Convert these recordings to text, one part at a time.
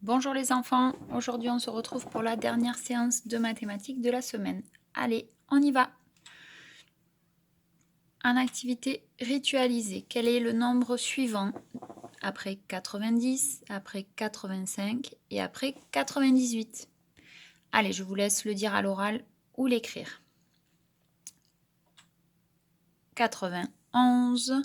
Bonjour les enfants, aujourd'hui on se retrouve pour la dernière séance de mathématiques de la semaine. Allez, on y va. En activité ritualisée, quel est le nombre suivant après 90, après 85 et après 98? Allez, je vous laisse le dire à l'oral ou l'écrire. 91,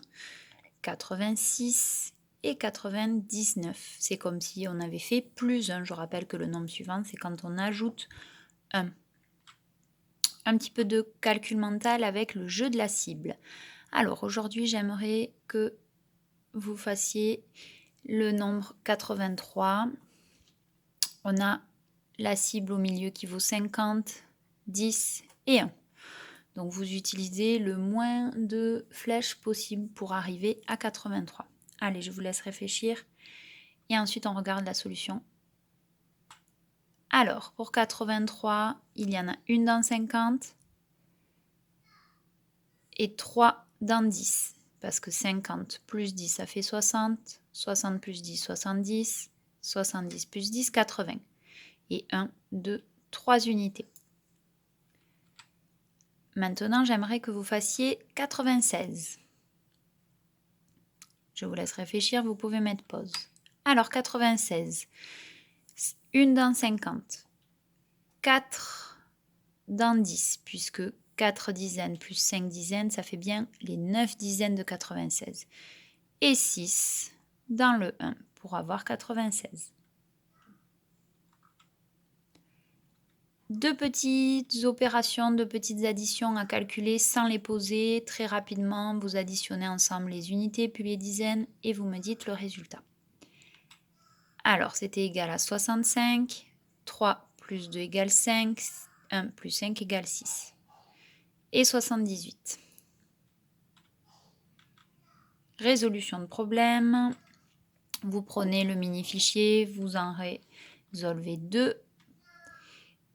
86 et 99. C'est comme si on avait fait plus 1. Je rappelle que le nombre suivant, c'est quand on ajoute 1. Un petit peu de calcul mental avec le jeu de la cible. Alors aujourd'hui, j'aimerais que vous fassiez le nombre 83. On a la cible au milieu qui vaut 50, 10 et 1. Donc vous utilisez le moins de flèches possible pour arriver à 83. Allez, je vous laisse réfléchir et ensuite on regarde la solution. Alors, pour 83, il y en a une dans 50 et 3 dans 10. Parce que 50 plus 10, ça fait 60. 60 plus 10, 70. 70 plus 10, 80. Et 1, 2, 3 unités. Maintenant, j'aimerais que vous fassiez 96. Je vous laisse réfléchir, vous pouvez mettre pause. Alors, 96. 1 dans 50. 4 dans 10, puisque 4 dizaines plus 5 dizaines, ça fait bien les 9 dizaines de 96. Et 6 dans le 1 pour avoir 96. Deux petites opérations, deux petites additions à calculer sans les poser. Très rapidement, vous additionnez ensemble les unités puis les dizaines et vous me dites le résultat. Alors, c'était égal à 65. 3 plus 2 égale 5. 1 plus 5 égale 6. Et 78. Résolution de problème. Vous prenez le mini-fichier, vous en résolvez 2.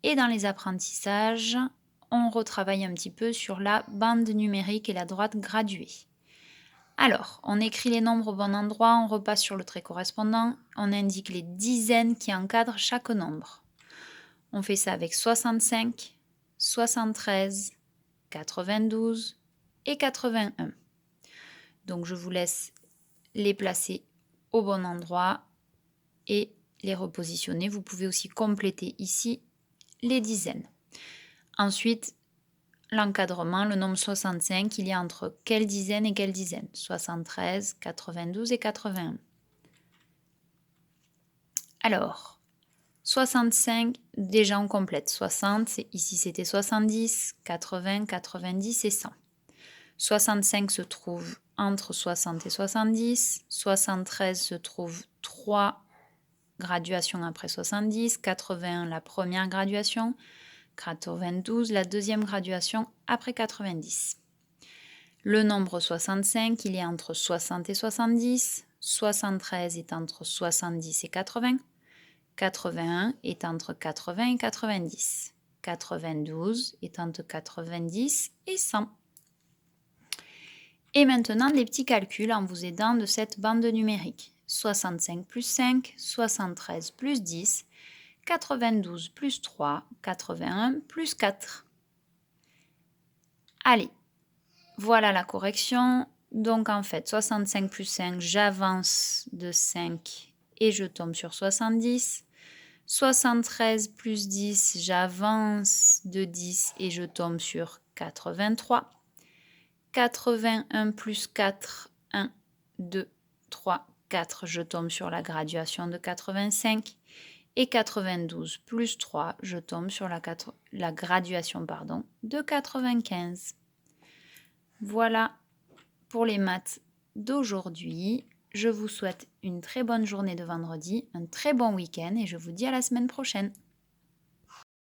Et dans les apprentissages, on retravaille un petit peu sur la bande numérique et la droite graduée. Alors, on écrit les nombres au bon endroit, on repasse sur le trait correspondant, on indique les dizaines qui encadrent chaque nombre. On fait ça avec 65, 73, 92 et 81. Donc, je vous laisse les placer au bon endroit et les repositionner. Vous pouvez aussi compléter ici les dizaines. Ensuite, l'encadrement, le nombre 65, il y a entre quelle dizaine et quelle dizaine? 73, 92 et 81. Alors, 65, déjà on complète. 60, ici c'était 70, 80, 90 et 100. 65 se trouve entre 60 et 70. 73 se trouve 3 graduations après 70. 81, la première graduation. 92, la deuxième graduation après 90. Le nombre 65, il est entre 60 et 70. 73 est entre 70 et 80. 81 est entre 80 et 90. 92 est entre 90 et 100. Et maintenant, les petits calculs en vous aidant de cette bande numérique. 65 plus 5, 73 plus 10, 92 plus 3, 81 plus 4. Allez, voilà la correction. Donc en fait, 65 plus 5, j'avance de 5 et je tombe sur 70. 73 plus 10, j'avance de 10 et je tombe sur 83. 81 plus 4, 1, 2, 3, 4, je tombe sur la graduation de 85. Et 92 plus 3, je tombe sur la graduation de 95. Voilà pour les maths d'aujourd'hui. Je vous souhaite une très bonne journée de vendredi, un très bon week-end et je vous dis à la semaine prochaine.